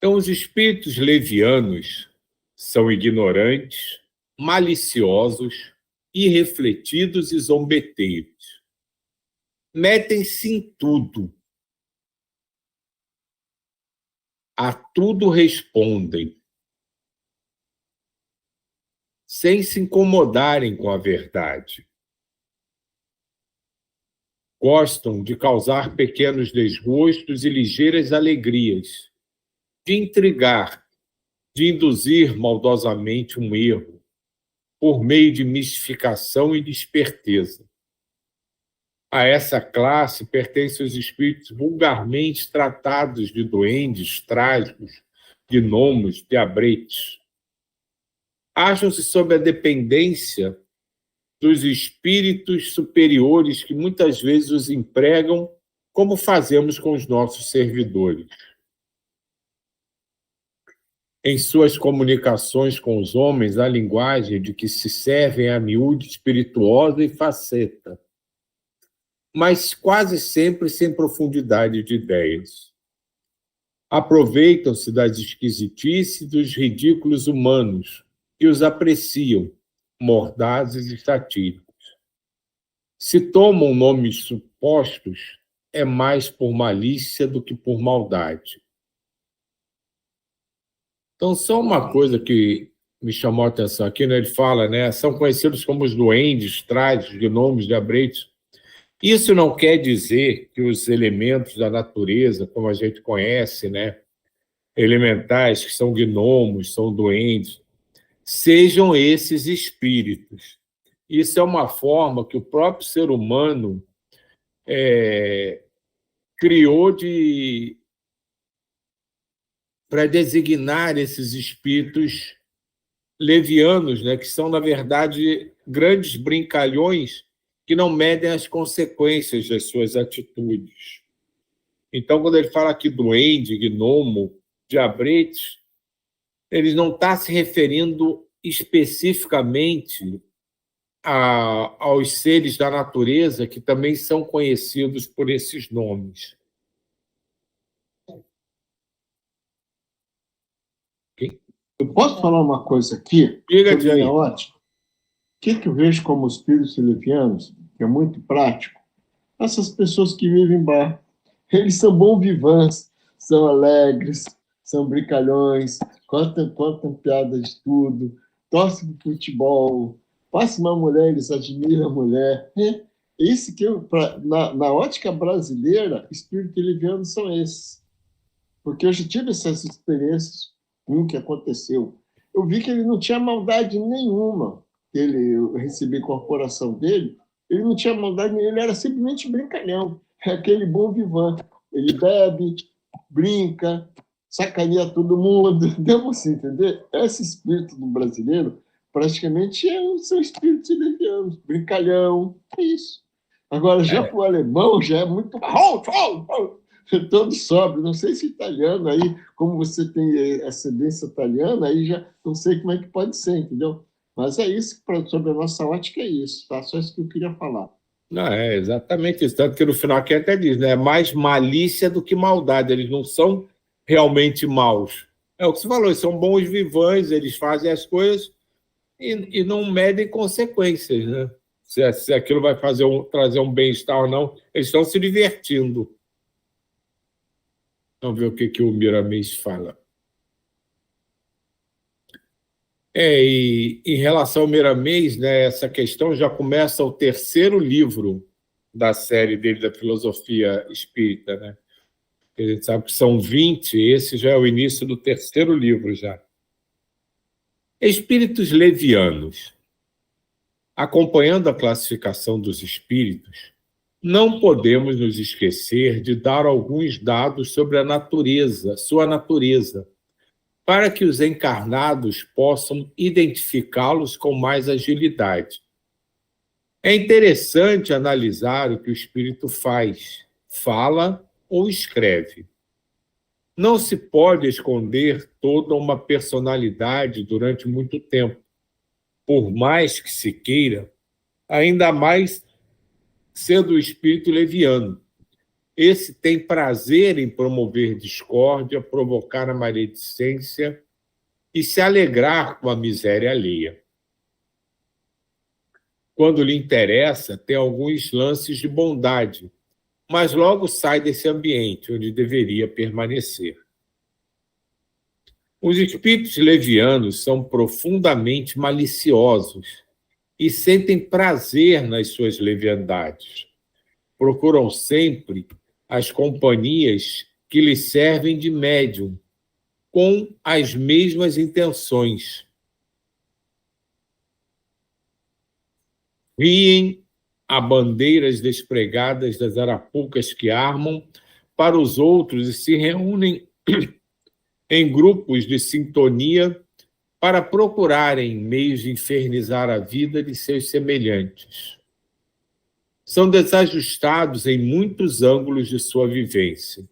Então, os espíritos levianos são ignorantes, maliciosos, irrefletidos e zombeteiros. Metem-se em tudo. A tudo respondem, sem se incomodarem com a verdade. Gostam de causar pequenos desgostos e ligeiras alegrias, de intrigar, de induzir maldosamente um erro, por meio de mistificação e de esperteza. A essa classe pertencem os espíritos vulgarmente tratados de duendes, trágicos, gnomos, diabretes. Acham-se sob a dependência dos espíritos superiores que muitas vezes os empregam como fazemos com os nossos servidores. Em suas comunicações com os homens, a linguagem de que se servem é a miúde espirituosa e faceta, mas quase sempre sem profundidade de ideias. Aproveitam-se das esquisitices e dos ridículos humanos e os apreciam, mordazes e satíricos. Se tomam nomes supostos, é mais por malícia do que por maldade. Então, só uma coisa que me chamou a atenção aqui, né? Ele fala, né? São conhecidos como os duendes, trágicos, gnomos, diabretes. Isso não quer dizer que os elementos da natureza, como a gente conhece, né? Elementais, que são gnomos, são duendes, sejam esses espíritos. Isso é uma forma que o próprio ser humano criou para designar esses espíritos levianos, né, que são, na verdade, grandes brincalhões que não medem as consequências das suas atitudes. Então, quando ele fala aqui duende, gnomo, diabretes, ele não está se referindo especificamente aos seres da natureza que também são conhecidos por esses nomes. Eu posso falar uma coisa aqui? Diga, sobre a minha Jair. ótica? O que eu vejo como espíritos levianos, que é muito prático? Essas pessoas que vivem em bar. Eles são bons vivants, são alegres, são brincalhões, contam piada de tudo, torcem para futebol, passa uma mulher, eles admiram a mulher. Esse que na ótica brasileira, espíritos levianos são esses. Porque eu já tive essas experiências com o que aconteceu. Eu vi que ele não tinha maldade nenhuma. Eu recebi a corporação dele, ele não tinha maldade nenhuma, ele era simplesmente brincalhão. É aquele bom vivant. Ele bebe, brinca, sacaneia todo mundo. Deu você entender? Esse espírito do brasileiro praticamente são espíritos levianos. Brincalhão, é isso. Agora, já para o alemão, já é muito... todo sóbrio, não sei se italiano, aí, como você tem ascendência italiana, aí já não sei como é que pode ser, entendeu? Mas é isso, sobre a nossa ótica, é isso, tá? Só isso que eu queria falar. Não, é exatamente isso. Tanto que no final aqui até diz, né? É mais malícia do que maldade. Eles não são realmente maus. É o que você falou, eles são bons vivães, eles fazem as coisas e não medem consequências, né? Se aquilo vai trazer um bem-estar ou não, eles estão se divertindo. Vamos ver o que o Miramês fala. E em relação ao Miramês, né, essa questão já começa o terceiro livro da série dele, da filosofia espírita, né? A gente sabe que são 20, esse já é o início do terceiro livro já. Espíritos levianos. Acompanhando a classificação dos espíritos, não podemos nos esquecer de dar alguns dados sobre a natureza, sua natureza, para que os encarnados possam identificá-los com mais agilidade. É interessante analisar o que o espírito faz, fala ou escreve. Não se pode esconder toda uma personalidade durante muito tempo, por mais que se queira, ainda mais sendo o espírito leviano. esse tem prazer em promover discórdia, provocar a maledicência e se alegrar com a miséria alheia. Quando lhe interessa, tem alguns lances de bondade, mas logo sai desse ambiente onde deveria permanecer. Os espíritos levianos são profundamente maliciosos e sentem prazer nas suas leviandades. Procuram sempre as companhias que lhes servem de médium, com as mesmas intenções. Riem a bandeiras despregadas das arapucas que armam para os outros e se reúnem em grupos de sintonia para procurarem meios de infernizar a vida de seus semelhantes. São desajustados em muitos ângulos de sua vivência.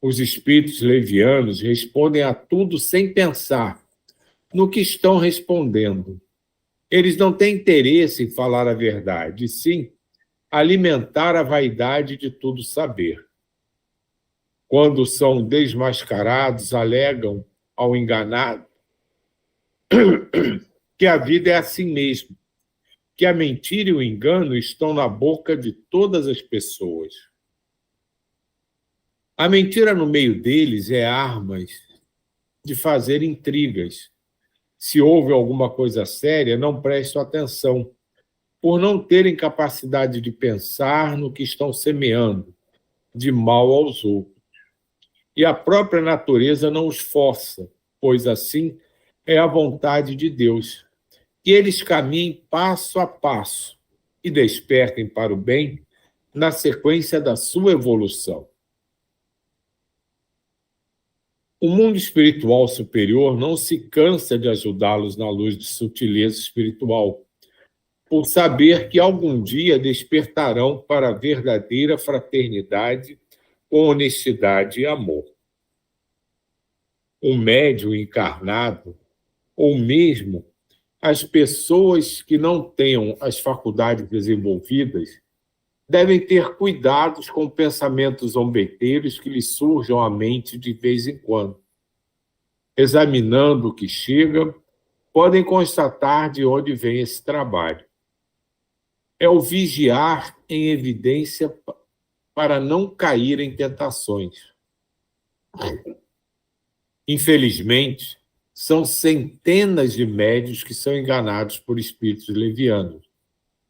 Os espíritos levianos respondem a tudo sem pensar no que estão respondendo. Eles não têm interesse em falar a verdade, e sim alimentar a vaidade de tudo saber. Quando são desmascarados, alegam ao enganado que a vida é assim mesmo, que a mentira e o engano estão na boca de todas as pessoas. A mentira no meio deles é armas de fazer intrigas. Se houve alguma coisa séria, não prestam atenção, por não terem capacidade de pensar no que estão semeando, de mal aos outros. E a própria natureza não os força, pois assim é a vontade de Deus, que eles caminhem passo a passo e despertem para o bem na sequência da sua evolução. O mundo espiritual superior não se cansa de ajudá-los na luz de sutileza espiritual, por saber que algum dia despertarão para a verdadeira fraternidade com honestidade e amor. O médium encarnado, ou mesmo as pessoas que não tenham as faculdades desenvolvidas, devem ter cuidados com pensamentos zombeteiros que lhes surjam à mente de vez em quando. Examinando o que chega, podem constatar de onde vem esse trabalho. É o vigiar em evidência para não cair em tentações. Infelizmente, são centenas de médiuns que são enganados por espíritos levianos,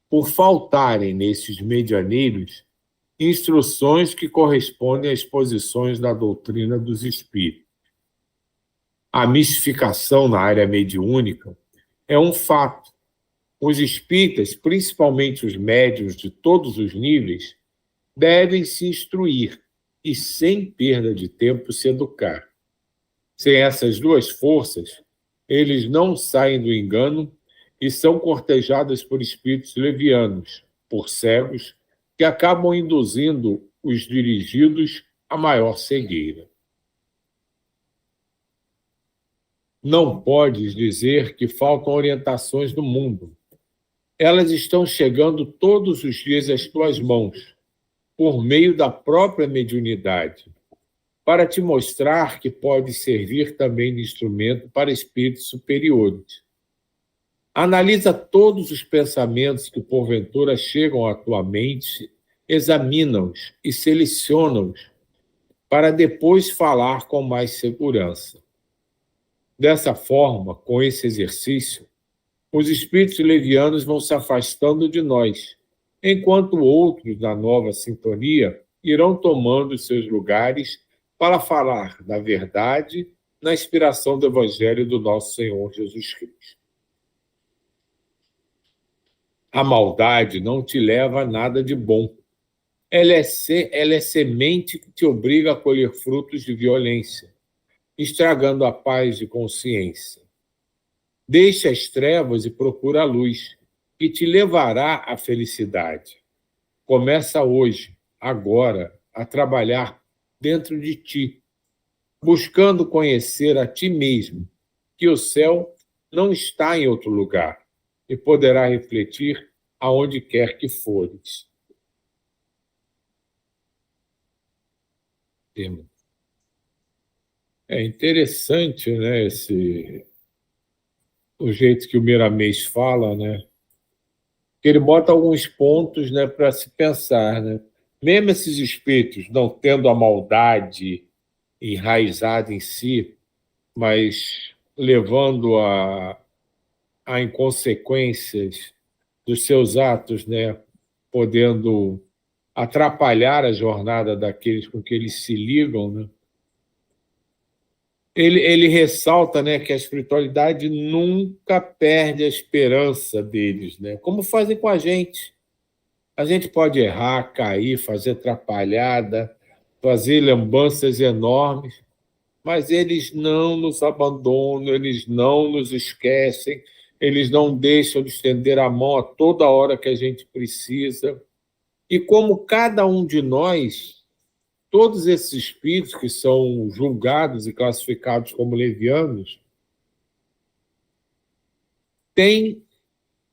por faltarem nesses medianeiros instruções que correspondem às posições da doutrina dos espíritos. A mistificação na área mediúnica é um fato. Os espíritas, principalmente os médiuns de todos os níveis, devem se instruir e, sem perda de tempo, se educar. Sem essas duas forças, eles não saem do engano e são cortejados por espíritos levianos, por cegos, que acabam induzindo os dirigidos à maior cegueira. Não podes dizer que faltam orientações do mundo. Elas estão chegando todos os dias às tuas mãos, por meio da própria mediunidade, para te mostrar que pode servir também de instrumento para espíritos superiores. Analisa todos os pensamentos que porventura chegam à tua mente, examina-os e seleciona-os, para depois falar com mais segurança. Dessa forma, com esse exercício, os espíritos levianos vão se afastando de nós, enquanto outros da nova sintonia irão tomando os seus lugares para falar da verdade na inspiração do Evangelho do nosso Senhor Jesus Cristo. A maldade não te leva a nada de bom. Ela é semente que te obriga a colher frutos de violência, estragando a paz de consciência. Deixa as trevas e procura a luz, que te levará à felicidade. Começa hoje, agora, a trabalhar dentro de ti, buscando conhecer a ti mesmo, que o céu não está em outro lugar e poderá refletir aonde quer que fores. tema. É interessante, né, o jeito que o Miramês fala, né? Que ele bota alguns pontos, né, para se pensar, né? Mesmo esses espíritos não tendo a maldade enraizada em si, mas levando a inconsequências dos seus atos, né, podendo atrapalhar a jornada daqueles com que eles se ligam, né? Ele ressalta, né, que a espiritualidade nunca perde a esperança deles, né? Como fazem com a gente. A gente pode errar, cair, fazer atrapalhada, fazer lambanças enormes, mas eles não nos abandonam, eles não nos esquecem, eles não deixam de estender a mão a toda hora que a gente precisa. E como cada um de nós, todos esses espíritos que são julgados e classificados como levianos, têm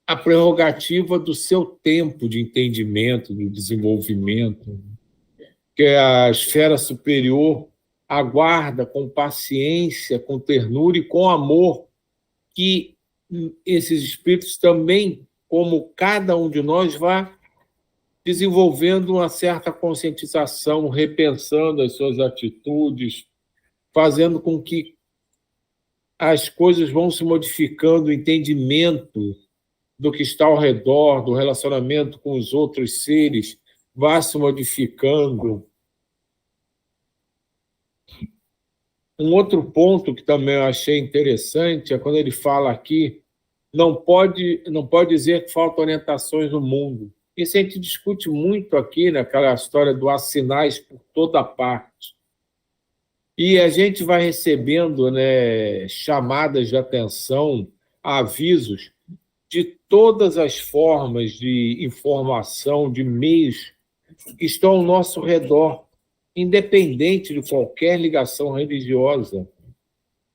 a prerrogativa do seu tempo de entendimento, de desenvolvimento, que a esfera superior aguarda com paciência, com ternura e com amor que esses espíritos também, como cada um de nós, vá desenvolvendo uma certa conscientização, repensando as suas atitudes, fazendo com que as coisas vão se modificando, o entendimento do que está ao redor, do relacionamento com os outros seres, vá se modificando. Um outro ponto que também eu achei interessante é quando ele fala aqui, não pode dizer que faltam orientações no mundo. Isso a gente discute muito aqui, naquela história do há sinais por toda parte. E a gente vai recebendo, né, chamadas de atenção, avisos de todas as formas de informação, de meios que estão ao nosso redor, independente de qualquer ligação religiosa.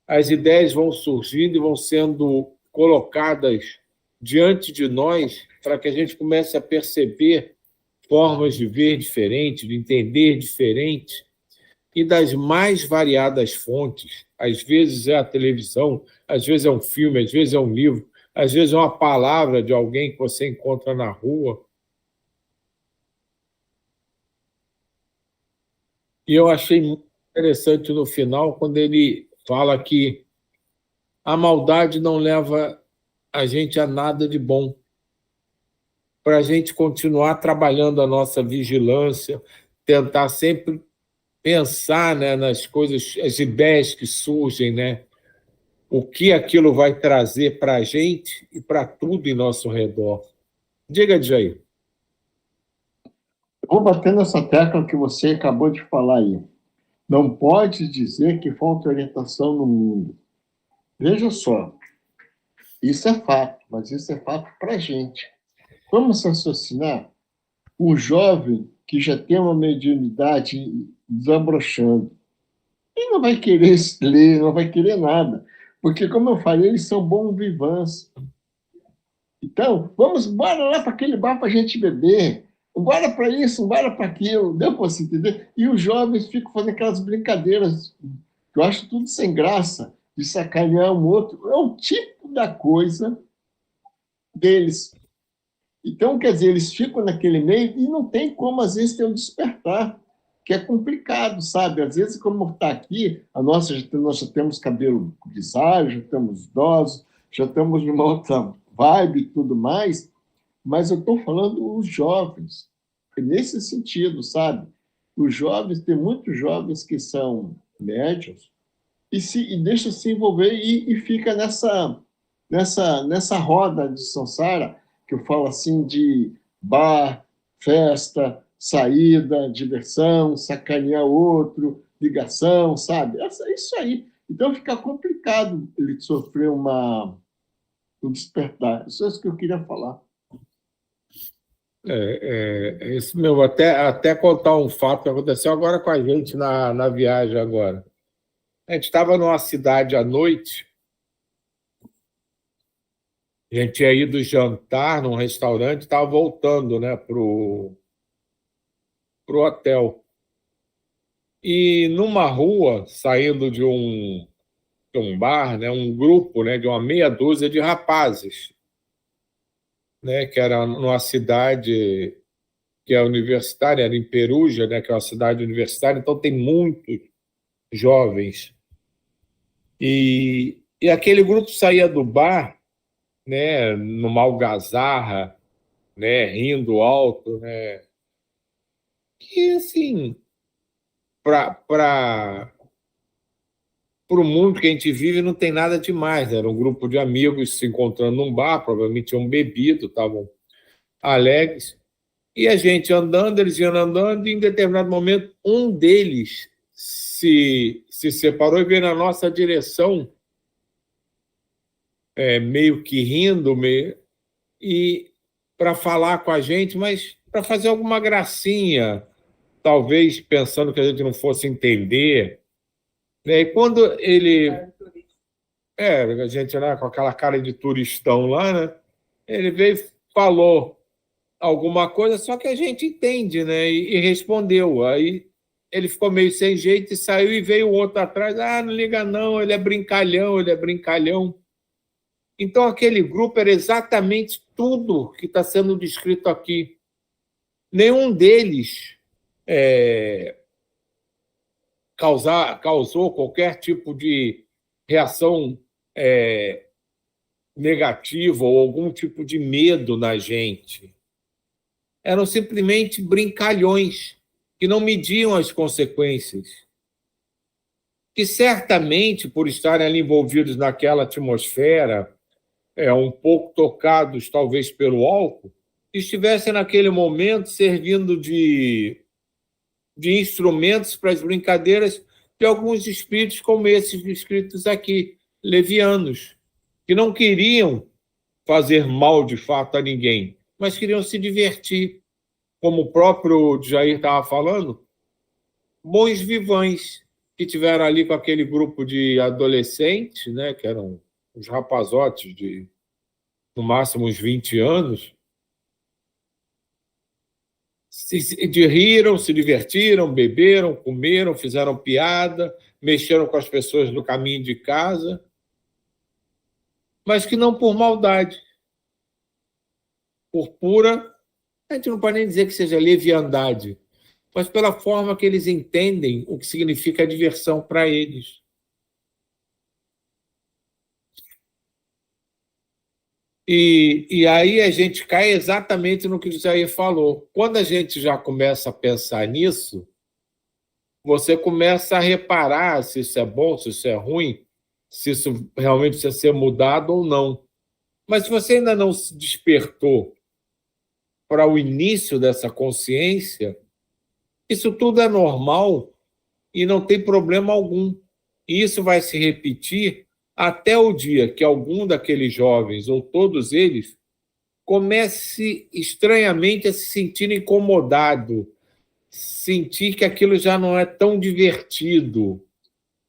As ideias vão surgindo e vão sendo colocadas diante de nós para que a gente comece a perceber formas de ver diferentes, de entender diferente, e das mais variadas fontes. Às vezes é a televisão, às vezes é um filme, às vezes é um livro, às vezes é uma palavra de alguém que você encontra na rua. E eu achei muito interessante no final, quando ele fala que a maldade não leva a gente a nada de bom, para a gente continuar trabalhando a nossa vigilância, tentar sempre pensar, né, nas coisas, as ideias que surgem, né, o que aquilo vai trazer para a gente e para tudo em nosso redor. Diga, Jair. Eu vou bater nessa tecla que você acabou de falar aí. Não pode dizer que falta orientação no mundo. Veja só, isso é fato, mas isso é fato para a gente. Vamos raciocinar um jovem que já tem uma mediunidade desabrochando. Ele não vai querer ler, não vai querer nada. Porque, como eu falei, eles são bons vivants. Então, bora lá para aquele bar para a gente beber. Bora para isso, bora para aquilo. Deu para você entender? E os jovens ficam fazendo aquelas brincadeiras, que eu acho tudo sem graça, de sacanear um outro. É o tipo da coisa deles. Então, quer dizer, eles ficam naquele meio e não tem como, às vezes, ter um despertar, que é complicado, sabe? Às vezes, como está aqui, nós já temos cabelo grisalho, já temos idosos, já estamos numa outra vibe e tudo mais, mas eu estou falando os jovens, nesse sentido, sabe? Os jovens, tem muitos jovens que são médios e deixam se envolver e fica nessa roda de samsara, que eu falo assim de bar, festa, saída, diversão, sacanear outro, ligação, sabe? Isso aí. Então fica complicado ele sofrer um despertar. Isso é isso que eu queria falar. É isso mesmo. Até contar um fato que aconteceu agora com a gente na viagem agora. A gente estava numa cidade à noite, a gente tinha ido jantar num restaurante, estava voltando, né, pro hotel. E numa rua, saindo de um bar, né, um grupo, né, de uma meia dúzia de rapazes, né, que era numa cidade que é universitária, era em Perugia, né, que é uma cidade universitária, então tem muitos jovens. E aquele grupo saía do bar, né, numa algazarra, né, rindo alto, né, e assim, para o mundo que a gente vive não tem nada demais, né? Era um grupo de amigos se encontrando num bar, provavelmente tinham bebido, estavam alegres, e a gente andando, eles iam andando, e em determinado momento um deles se separou e veio na nossa direção, meio que rindo, e para falar com a gente, mas para fazer alguma gracinha, talvez pensando que a gente não fosse entender, né? E quando ele, a gente, né, com aquela cara de turistão lá, né? Ele veio e falou alguma coisa, só que a gente entende, né? E respondeu. Aí ele ficou meio sem jeito e saiu, e veio o outro atrás. Ah, não liga não, ele é brincalhão, ele é brincalhão. Então aquele grupo era exatamente tudo que está sendo descrito aqui. Nenhum deles causou qualquer tipo de reação negativa ou algum tipo de medo na gente. Eram simplesmente brincalhões que não mediam as consequências, que certamente, por estarem ali envolvidos naquela atmosfera, um pouco tocados talvez pelo álcool, estivessem naquele momento servindo de instrumentos para as brincadeiras de alguns espíritos como esses descritos aqui, levianos, que não queriam fazer mal de fato a ninguém, mas queriam se divertir. Como o próprio Jair estava falando, bons vivães que tiveram ali com aquele grupo de adolescentes, né, que eram os rapazotes de, no máximo, uns 20 anos, riram, se divertiram, beberam, comeram, fizeram piada, mexeram com as pessoas no caminho de casa, mas que não por maldade, por pura, a gente não pode nem dizer que seja leviandade, mas pela forma que eles entendem o que significa a diversão para eles. E aí a gente cai exatamente no que o Jair falou. Quando a gente já começa a pensar nisso, você começa a reparar se isso é bom, se isso é ruim, se isso realmente precisa ser mudado ou não. Mas se você ainda não se despertou para o início dessa consciência, isso tudo é normal e não tem problema algum. E isso vai se repetir até o dia que algum daqueles jovens, ou todos eles, comece estranhamente a se sentir incomodado, sentir que aquilo já não é tão divertido,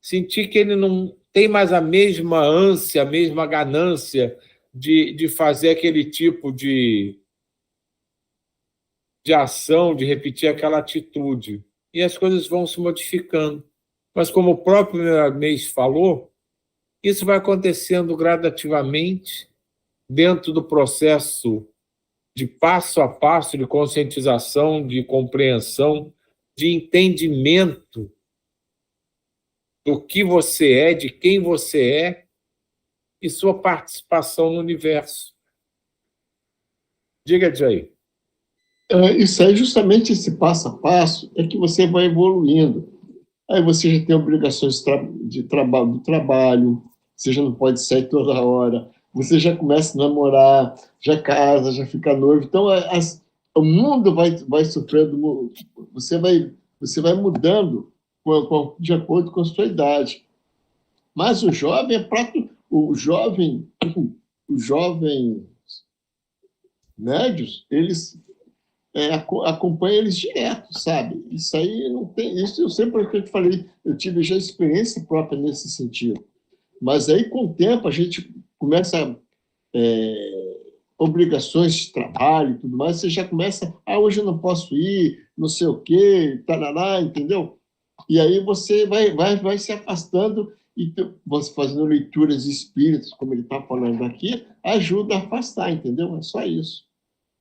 sentir que ele não tem mais a mesma ânsia, a mesma ganância de fazer aquele tipo de ação, de repetir aquela atitude. E as coisas vão se modificando. Mas, como o próprio Miramês falou, isso vai acontecendo gradativamente dentro do processo de passo a passo de conscientização, de compreensão, de entendimento do que você é, de quem você é e sua participação no universo. Diga, Jay. Isso aí, justamente esse passo a passo, é que você vai evoluindo. Aí você já tem obrigações do trabalho, você já não pode sair toda hora, você já começa a namorar, já casa, já fica noivo. Então, o mundo vai sofrendo, você vai mudando de acordo com a sua idade. Mas o jovem é prato, os jovens médios, eles acompanha eles direto, sabe? Isso aí não tem. Isso eu sempre que eu te falei, eu tive já experiência própria nesse sentido. Mas aí, com o tempo, a gente começa obrigações de trabalho e tudo mais, você já começa, hoje eu não posso ir, não sei o quê, tarará, entendeu? E aí você vai se afastando e você fazendo leituras espíritas, como ele está falando aqui, ajuda a afastar, entendeu? É só isso.